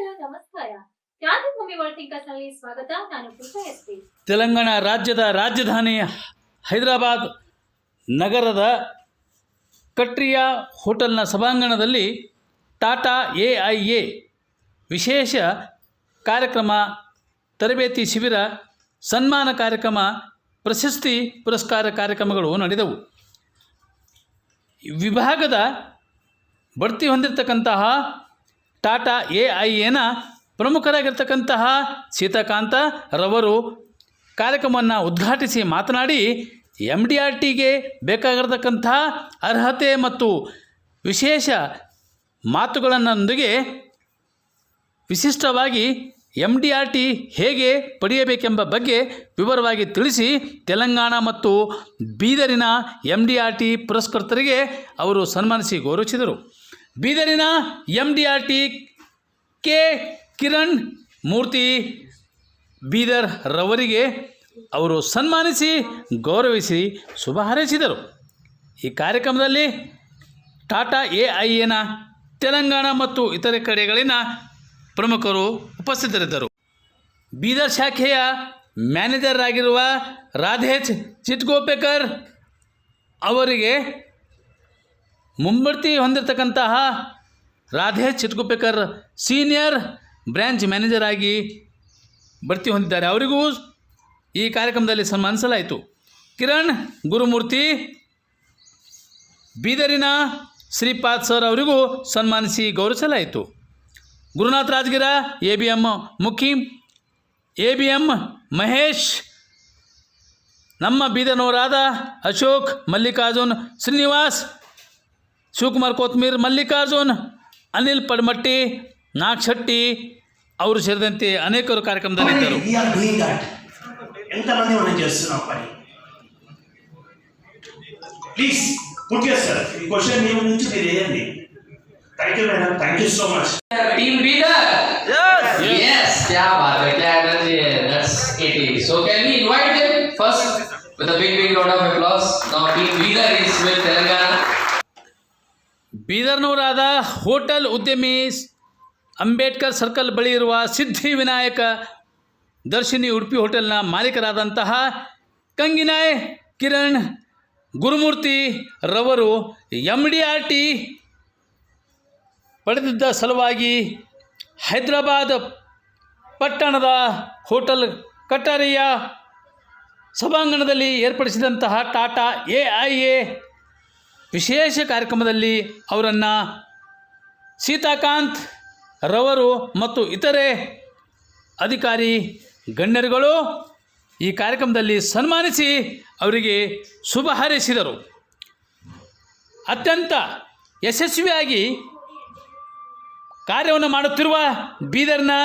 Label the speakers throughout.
Speaker 1: ವೀಕ್ಷಕರೇ ನಮಸ್ಕಾರ. ಕ್ರಾಂತಿಭೂಮಿ ವರ್ಲ್ಡ್ ಥಿಂಕರ್ಸ್ನಲ್ಲಿ ಸ್ವಾಗತ. ನಾನು ಪುಷ್ಪ ಎಸ್ಪಿ.
Speaker 2: ತೆಲಂಗಾಣ ರಾಜ್ಯದ ರಾಜಧಾನಿ ಹೈದರಾಬಾದ್ ನಗರದ ಕಟ್ರಿಯಾ ಹೋಟೆಲ್ನ ಸಭಾಂಗಣದಲ್ಲಿ ಟಾಟಾ AIA ವಿಶೇಷ ಕಾರ್ಯಕ್ರಮ, ತರಬೇತಿ ಶಿಬಿರ, ಸನ್ಮಾನ ಕಾರ್ಯಕ್ರಮ, ಪ್ರಶಸ್ತಿ ಪುರಸ್ಕಾರ ಕಾರ್ಯಕ್ರಮಗಳು ನಡೆದವು. ವಿಭಾಗದ ಬಡ್ತಿ ಹೊಂದಿರತಕ್ಕಂತಹ ಟಾಟಾ AIAನ ಪ್ರಮುಖರಾಗಿರ್ತಕ್ಕಂತಹ ಸೀತಾಕಾಂತ ರವರು ಕಾರ್ಯಕ್ರಮವನ್ನು ಉದ್ಘಾಟಿಸಿ ಮಾತನಾಡಿ MDRTಗೆ ಬೇಕಾಗಿರತಕ್ಕಂತಹ ಅರ್ಹತೆ ಮತ್ತು ವಿಶೇಷ ಮಾತುಗಳನ್ನೊಂದಿಗೆ ವಿಶಿಷ್ಟವಾಗಿ MDRT ಹೇಗೆ ಪಡೆಯಬೇಕೆಂಬ ಬಗ್ಗೆ ವಿವರವಾಗಿ ತಿಳಿಸಿ ತೆಲಂಗಾಣ ಮತ್ತು ಬೀದರಿನ MDRT ಪುರಸ್ಕೃತರಿಗೆ ಅವರು ಸನ್ಮಾನಿಸಿ ಗೌರವಿಸಿದರು. ಬೀದರಿನ MDRT ಕೆ ಕಿರಣ್ ಮೂರ್ತಿ ಬೀದರ್ ರವರಿಗೆ ಅವರು ಸನ್ಮಾನಿಸಿ ಗೌರವಿಸಿ ಶುಭ ಹಾರೈಸಿದರು. ಈ ಕಾರ್ಯಕ್ರಮದಲ್ಲಿ ಟಾಟಾ AIAನ ತೆಲಂಗಾಣ ಮತ್ತು ಇತರೆ ಕಡೆಗಳಿನ ಪ್ರಮುಖರು ಉಪಸ್ಥಿತರಿದ್ದರು. ಬೀದರ್ ಶಾಖೆಯ ಮ್ಯಾನೇಜರ್ ಆಗಿರುವ ರಾಧೇಶ್ ಚಿಟ್ಗೋಪೇಕರ್ ಅವರಿಗೆ ಮುಂಬಡ್ತಿ ಹೊಂದಿರತಕ್ಕಂತಹ ರಾಧೇಶ್ ಚಿಟ್ಗೋಪೇಕರ್ ಸೀನಿಯರ್ ಬ್ರ್ಯಾಂಚ್ ಮ್ಯಾನೇಜರ್ ಆಗಿ ಬಡ್ತಿ ಹೊಂದಿದ್ದಾರೆ. ಅವರಿಗೂ ಈ ಕಾರ್ಯಕ್ರಮದಲ್ಲಿ ಸನ್ಮಾನಿಸಲಾಯಿತು. ಕಿರಣ್ ಗುರುಮೂರ್ತಿ ಬೀದರಿನ ಶ್ರೀಪಾದ್ ಸರ್ ಅವರಿಗೂ ಸನ್ಮಾನಿಸಿ ಗೌರವಿಸಲಾಯಿತು. ಗುರುನಾಥ್ ರಾಜಗಿರ ABM ಮುಖಿ, ABM ಮಹೇಶ್, ನಮ್ಮ ಬೀದರ್ನವರಾದ ಅಶೋಕ್, ಮಲ್ಲಿಕಾರ್ಜುನ್, ಶ್ರೀನಿವಾಸ್, ಶಿವಕುಮಾರ್ ಕೊತ್ಮೀರ್, ಮಲ್ಲಿಕಾರ್ಜುನ್, ಅನಿಲ್ ಪಡ್ಮಟ್ಟಿ, ನಾಗ್ ಶೆಟ್ಟಿ ಅವರು ಸೇರಿದಂತೆ ಅನೇಕರು ಕಾರ್ಯಕ್ರಮದಲ್ಲಿದ್ದರು.
Speaker 3: ఎంతమంది చేస్తున్నాం పని. Please put yourself. ఈ క్వశ్చన్ మీ నుంచి మీరు వేయండి. Thank you madam, thank you so much.
Speaker 4: Team leader, yes, क्या बात है, क्या एनर्जी है. That's it. So can we invite them first with a big round of applause. Now team leader is with Telangana.
Speaker 2: ಬೀದರ್ನವರಾದ ಹೋಟೆಲ್ ಉದ್ಯಮಿ ಅಂಬೇಡ್ಕರ್ ಸರ್ಕಲ್ ಬಳಿ ಇರುವ ಸಿದ್ಧಿವಿನಾಯಕ ದರ್ಶಿನಿ ಉಡುಪಿ ಹೋಟೆಲ್ನ ಮಾಲೀಕರಾದಂತಹ ಕಂಗಿನಾಯ್ ಕಿರಣ್ ಗುರುಮೂರ್ತಿ ರವರು MDRT ಪಡೆದಿದ್ದ ಸಲುವಾಗಿ ಹೈದರಾಬಾದ್ ಪಟ್ಟಣದ ಹೋಟೆಲ್ ಕಟಾರಿಯಾ ಸಭಾಂಗಣದಲ್ಲಿ ಏರ್ಪಡಿಸಿದಂತಹ ಟಾಟಾ AIA ವಿಶೇಷ ಕಾರ್ಯಕ್ರಮದಲ್ಲಿ ಅವರನ್ನು ಸೀತಾಕಾಂತ್ ರವರು ಮತ್ತು ಇತರೆ ಅಧಿಕಾರಿ ಗಣ್ಯರುಗಳು ಈ ಕಾರ್ಯಕ್ರಮದಲ್ಲಿ ಸನ್ಮಾನಿಸಿ ಅವರಿಗೆ ಶುಭ ಹಾರೈಸಿದರು. ಅತ್ಯಂತ ಯಶಸ್ವಿಯಾಗಿ ಕಾರ್ಯವನ್ನು ಮಾಡುತ್ತಿರುವ ಬೀದರ್ನ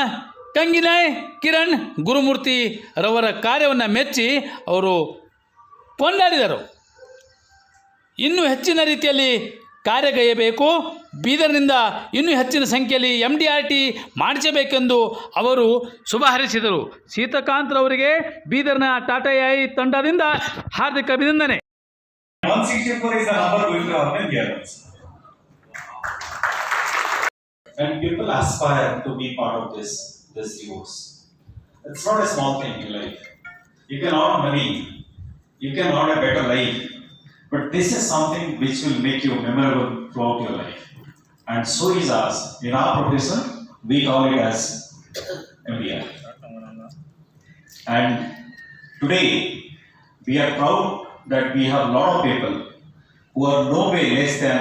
Speaker 2: ಕಂಗಿನಾಯ್ ಕಿರಣ್ ಗುರುಮೂರ್ತಿ ರವರ ಕಾರ್ಯವನ್ನು ಮೆಚ್ಚಿ ಅವರು ಕೊಂಡಾಡಿದರು. ಇನ್ನೂ ಹೆಚ್ಚಿನ ರೀತಿಯಲ್ಲಿ ಕಾರ್ಯಗೈಯಬೇಕು, ಬೀದರ್ನಿಂದ ಇನ್ನೂ ಹೆಚ್ಚಿನ ಸಂಖ್ಯೆಯಲ್ಲಿ MDRT ಮಾಡಿಸಬೇಕೆಂದು ಅವರು ಶುಭ ಹಾರೈಸಿದರು. ಸೀತಾಕಾಂತ್ ರವರಿಗೆ ಬೀದರ್ನ ಟಾಟಾ AI ತಂಡದಿಂದ ಹಾರ್ದಿಕ ಅಭಿನಂದನೆ.
Speaker 5: 164 is the number going to happen here. And people aspire to be part of this divorce. It's not a small thing in life. You can earn money, you can earn a better life, but this is something which will make you memorable throughout your life. And so is ours. In our profession, we call it as MDR. And today, we are proud that we have a lot of people who are no way less than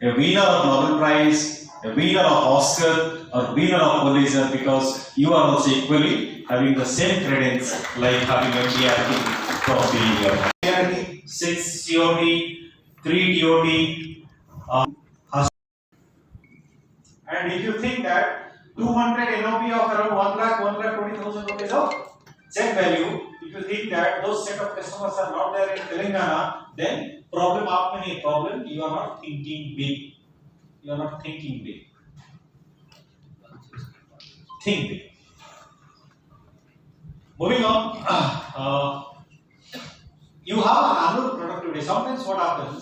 Speaker 5: a winner of Nobel Prize, a winner of Oscar, or winner of Pulitzer, because you are also equally having the same credits like having MDRT from the year. 6 COD, 3 DOD, and if you think that 200 NOP of around 1,20,000 rupees of check value, if you think that those set of customers are not there in Telangana, then problem aapne nahi problem, you are not thinking big. You are not thinking big. Think big. Moving on, you have an annual productivity. Sometimes what happens?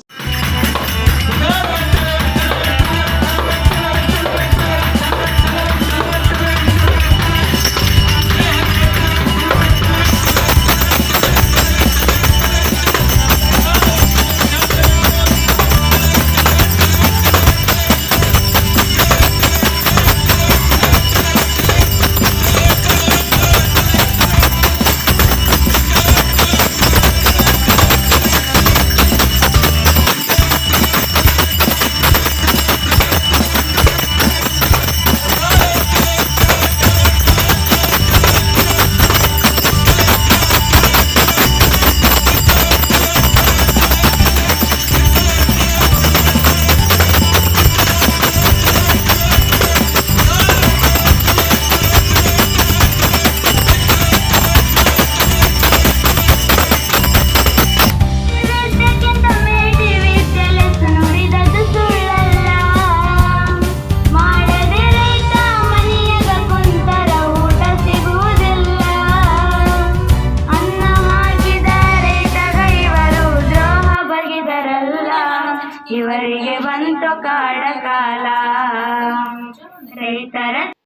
Speaker 6: ಇವರಿಗೆ ಬಂತು ಕಾಡ ಕಾಲ ರೈತರ